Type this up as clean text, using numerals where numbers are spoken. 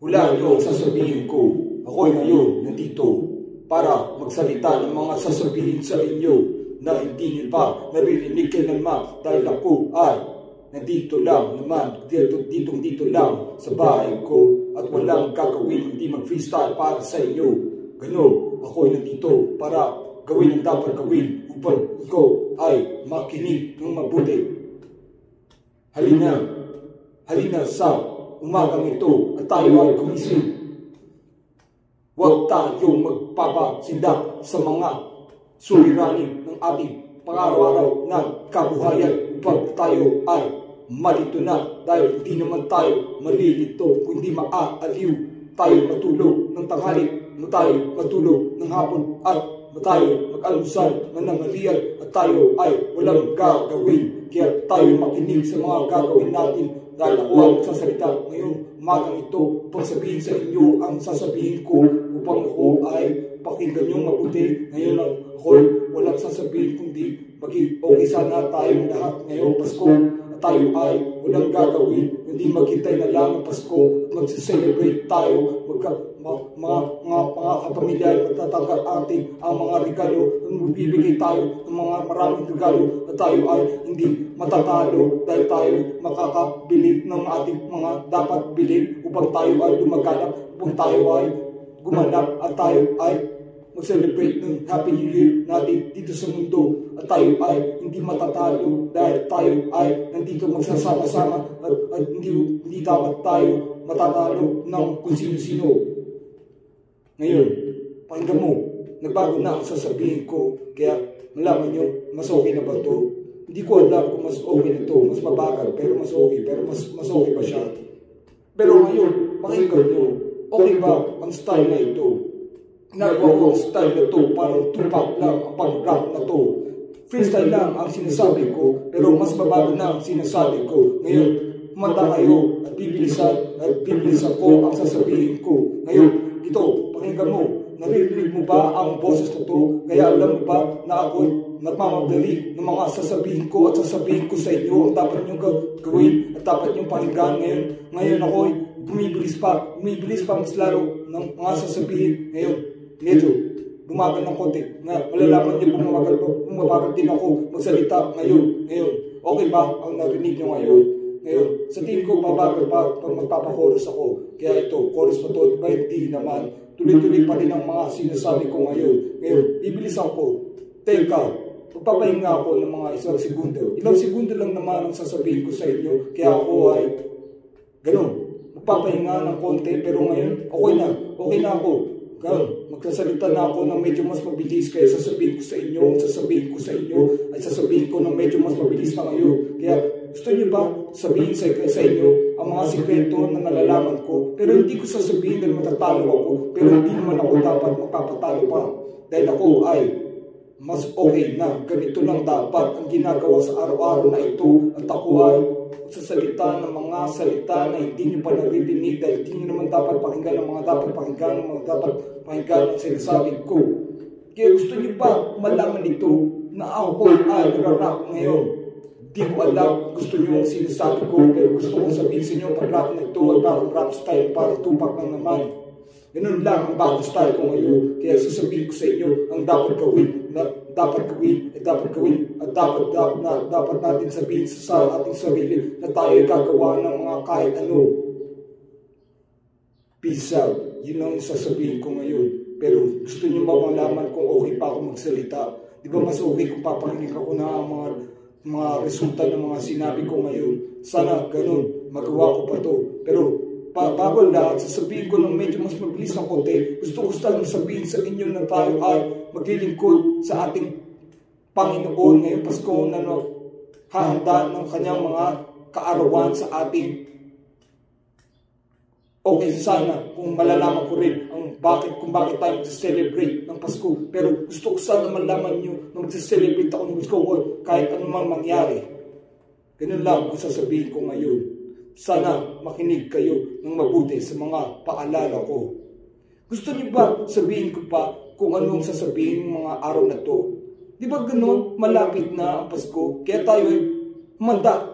Hulaan niyo ang sasabihin ko. Ako'y ngayon nandito para magsalita ng mga sasabihin sa inyo na hindi niyo pa naririnig kailanman dahil ako ay nandito lang naman, dito lang sa bahay ko at walang gagawin hindi mag-freestyle para sa inyo. Gano'n, ako'y nandito para gawin ang dapat gawin upang ikaw ay makinig ng mabuti. Halina sa umagang ito at tayo ay gumising. Huwag tayong magpapasindak sa mga suliranin ng ating pang-araw-araw ng kabuhayan upang tayo ay malito na dahil hindi naman tayo malilito kundi maaaliw. Tayo matulog ng tanghali, tayo matulog ng hapon at tayo mag-almusal mananghalian at tayo ay walang gagawin. Kaya tayo makinig sa mga gagawin natin dahil ako ang magsasalita ngayong umagang ito upang sabihin sa inyo ang sasabihin ko upang ako ay pakinggan nyo mabuti. Ngayon lang ako walang sasabihin kundi okay sana tayong lahat ngayong Pasko at tayo ay walang gagawin kundi maghintay na lang ang Pasko at mag-celebrate tayo mga kapamilya ay matatanggap ating ang mga regalo at magbibigay tayo ng mga maraming regalo at tayo ay hindi matatalo dahil tayo makakabili ng ating mga dapat bilhin upang tayo ay lumaganap, upang tayo ay gumanap at tayo ay mag-celebrate ng Happy New Year natin dito sa mundo at tayo ay hindi matatalo dahil tayo ay nandito magsasama-sama at hindi dapat tayo matatalo ng kung sino-sino. Ngayon, pakinggan mo, nagbago na ang sasabihin ko, kaya malaman nyo, mas okay na ba ito? Hindi ko alam kung mas okay na ito, mas mabagal, pero mas okay ba siya? Pero ngayon, pakinggan nyo, okay ba ang style na ito? Nagawa ko ang style na ito, parang tupak lang ang pag-rap na ito. Freestyle lang ang sinasabi ko, pero mas mabago na ang sinasabi ko. Ngayon, kumanta kayo at bibilisan ko ang sasabihin ko. Ngayon, ito, pakinggan mo, naririnig mo ba ang boses na ito? Kaya alam mo ba na ako'y nagmamadali ng mga sasabihin ko at sasabihin ko sa inyo ang dapat niyong gawin at dapat niyong pakinggan ngayon. Ngayon ako'y bumibilis pa mas lalo ng mga sasabihin. Ngayon, medyo bumagal ng konti. Malalaman niyo bumabagal din ako magsalita ngayon. Okay ba ang narinig niyo ngayon? Ngayon, sa tingin ko babagal pa pag magpapakoros ako. Kaya ito, chorus pa to, diba hindi naman. Tuloy-tuloy pa rin ang mga sinasabi ko ngayon. Ngayon, bibilisan ko. Teka, magpapahinga ako ng mga isang segundo. Ilang segundo lang naman ang sasabihin ko sa inyo. Kaya ako ay ganun. Magpapahinga ng konti, pero ngayon, okay na ako. Ganun, magsasalita na ako ng medyo mas mabilis kaya sasabihin ko sa inyo, ay sasabihin ko ng medyo mas mabilis na ngayon. Kaya gusto niyo ba sabihin sa inyo ang mga sikreto na nalalaman ko? Pero hindi ko sasabihin dahil matatalo ako. Pero hindi naman ako dapat magpapatalo pa. Dahil ako ay mas okay na. Ganito lang dapat ang ginagawa sa araw-araw na ito. At ako ay sasalita ng mga salita na hindi niyo pa naririnig dahil hindi niyo naman dapat pakinggan ang mga dapat pakinggan ang sinasabi ko. Kaya gusto niyo ba malaman ito na ako ay nag-rap ngayon? Di ko alam, gusto nyo ang sinasabi ko, pero gusto kong sabihin sa inyo, pag-rap na ito ay parang rap style, parang tupak lang naman. Ganun lang ang bagong style ko ngayon. Kaya sasabihin ko sa inyo, ang dapat gawin at dapat natin sabihin sa ating sarili na tayo ay gagawa ng mga kahit ano. Peace out. Yun ang sasabihin ko ngayon. Pero gusto nyo ba malaman kung okay pa ako magsalita? Di ba mas okay kung papakinig ako na mga resulta ng mga sinabi ko ngayon? Sana ganun, magawa ko pa to. Pero bago lahat, sasabihin ko ng medyo mas mabilis ng konti. Gusto ko sanang sabihin sa inyo na tayo ay maglilingkod sa ating Panginoon ngayong Pasko na hahanda ng kanyang mga kaarawan sa ating. Okay, sana kung malalaman ko rin kung bakit tayo mag-celebrate ng Pasko. Pero gusto ko sana malaman nyo na mag-celebrate ako ng Pasko kahit anumang mangyari. Ganun lang ang sasabihin ko ngayon. Sana makinig kayo ng mabuti sa mga paalala ko. Gusto niyo ba sabihin ko pa kung anong sasabihin ng mga araw na to? Di ba ganun? Malapit na ang Pasko. Kaya tayo ay manda